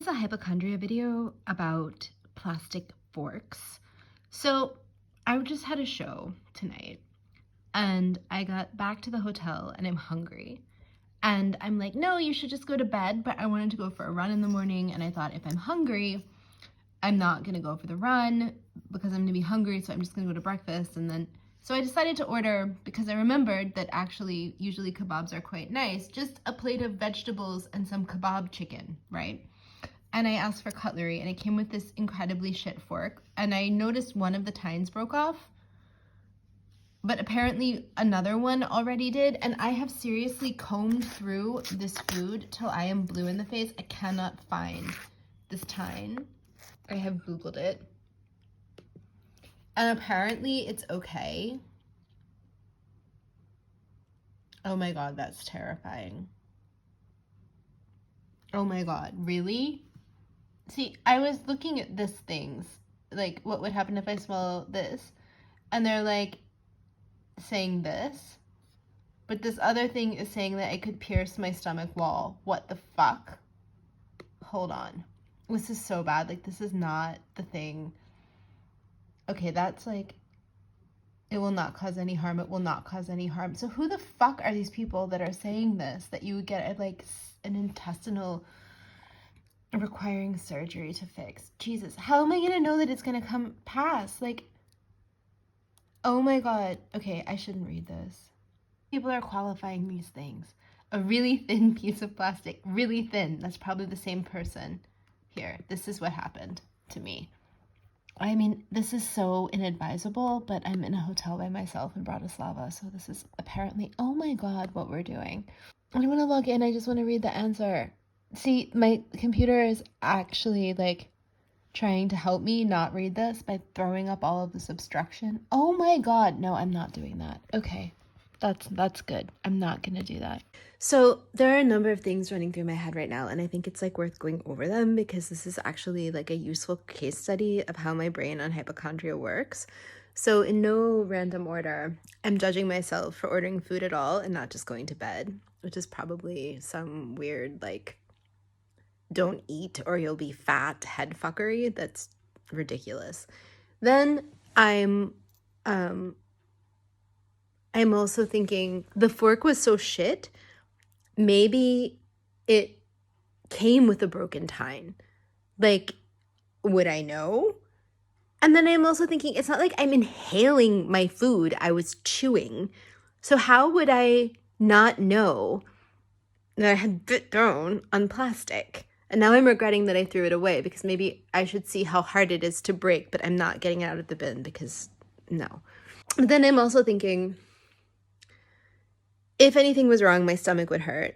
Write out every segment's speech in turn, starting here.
This is a hypochondria video about plastic forks. So I just had a show tonight and I got back to the hotel and I'm hungry. And I'm like, no, you should just go to bed. But I wanted to go for a run in the morning. And I thought if I'm hungry, I'm not going to go for the run because I'm going to be hungry. So I'm just going to go to breakfast. So I decided to order, because I remembered that actually usually kebabs are quite nice, just a plate of vegetables and some kebab chicken, right? And I asked for cutlery, and it came with this incredibly shit fork. And I noticed one of the tines broke off, but apparently another one already did. And I have seriously combed through this food till I am blue in the face. I cannot find this tine. I have Googled it. And apparently it's okay. Oh my God, that's terrifying. Oh my God, really? See, I was looking at this things, like what would happen if I swallow this? And they're like saying this, but this other thing is saying that it could pierce my stomach wall. What the fuck? Hold on. This is so bad. Like, this is not the thing. Okay, that's like, it will not cause any harm. It will not cause any harm. So who the fuck are these people that are saying this, that you would get like an intestinal requiring surgery to fix? Jesus, how am I gonna know that it's gonna come past? Like, oh my God. Okay, I shouldn't read this. People are qualifying these things. A really thin piece of plastic, really thin. That's probably the same person. Here, this is what happened to me. I mean, this is so inadvisable, but I'm in a hotel by myself in Bratislava, so this is apparently, oh my God, what we're doing. I don't want to log in. I just want to read the answer. See, my computer is actually like trying to help me not read this by throwing up all of this obstruction. Oh my God. No, I'm not doing that. Okay. That's good. I'm not going to do that. So there are a number of things running through my head right now, and I think it's like worth going over them because this is actually like a useful case study of how my brain on hypochondria works. So in no random order, I'm judging myself for ordering food at all and not just going to bed, which is probably some weird like don't eat or you'll be fat head fuckery. That's ridiculous. Then I'm also thinking the fork was so shit. Maybe it came with a broken tine. Like, would I know? And then I'm also thinking it's not like I'm inhaling my food. I was chewing. So how would I not know that I had bit down on plastic? And now I'm regretting that I threw it away because maybe I should see how hard it is to break, but I'm not getting it out of the bin because no. But then I'm also thinking, if anything was wrong, my stomach would hurt.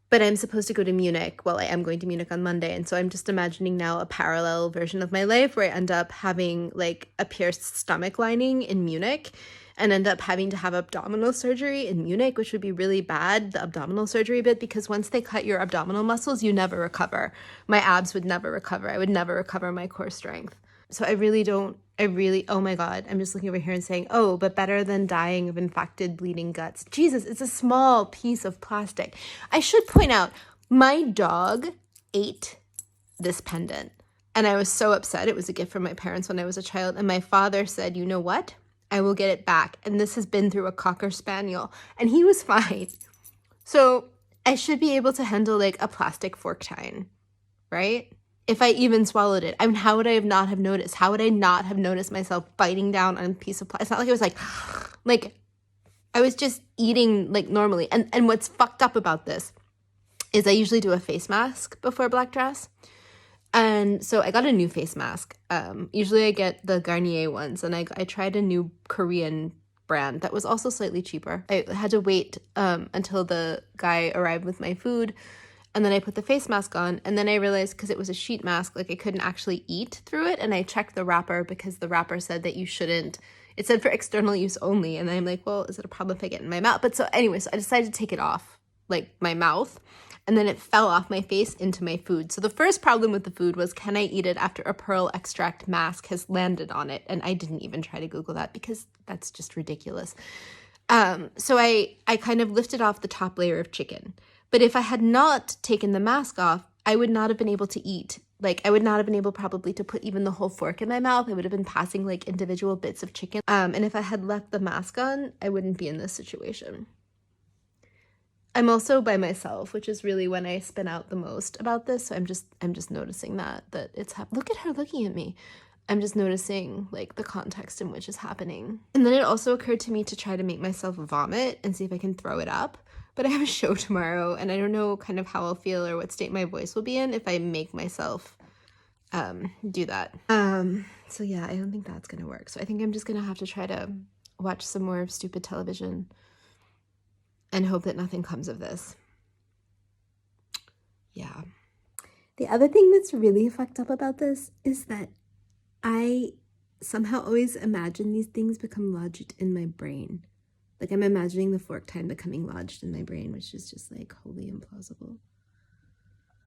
But I'm supposed to go to Munich. Well, I am going to Munich on Monday. And so I'm just imagining now a parallel version of my life where I end up having like a pierced stomach lining in Munich and end up having to have abdominal surgery in Munich, which would be really bad, the abdominal surgery bit, because once they cut your abdominal muscles, you never recover. My abs would never recover. I would never recover my core strength. So oh my God, I'm just looking over here and saying, oh, but better than dying of infected bleeding guts. Jesus, it's a small piece of plastic. I should point out, my dog ate this pendant. And I was so upset. It was a gift from my parents when I was a child. And my father said, you know what? I will get it back. And this has been through a Cocker Spaniel. And he was fine. So I should be able to handle like a plastic fork tine, right? If I even swallowed it. I mean, how would I not have noticed? How would I not have noticed myself biting down on a piece of plastic? It's not like it was like I was just eating like normally. And what's fucked up about this is I usually do a face mask before black dress. And so I got a new face mask. Usually I get the Garnier ones, and I tried a new Korean brand that was also slightly cheaper. I had to wait until the guy arrived with my food. And then I put the face mask on, and then I realized because it was a sheet mask, like I couldn't actually eat through it. And I checked the wrapper because the wrapper said that you shouldn't. It said for external use only. And then I'm like, well, is it a problem if I get it in my mouth? But so anyway, so I decided to take it off, like my mouth. And then it fell off my face into my food. So the first problem with the food was, can I eat it after a pearl extract mask has landed on it? And I didn't even try to Google that because that's just ridiculous. So I kind of lifted off the top layer of chicken. But if I had not taken the mask off, I would not have been able to eat. Like, I would not have been able probably to put even the whole fork in my mouth. I would have been passing like individual bits of chicken. And if I had left the mask on, I wouldn't be in this situation. I'm also by myself, which is really when I spin out the most about this. So I'm just noticing that it's look at her looking at me. I'm just noticing like the context in which it's happening. And then it also occurred to me to try to make myself vomit and see if I can throw it up. But I have a show tomorrow, and I don't know kind of how I'll feel or what state my voice will be in if I make myself do that. So yeah, I don't think that's gonna work. So I think I'm just gonna have to try to watch some more stupid television and hope that nothing comes of this. Yeah. The other thing that's really fucked up about this is that I somehow always imagine these things become lodged in my brain. Like, I'm imagining the fork time becoming lodged in my brain, which is just like wholly implausible.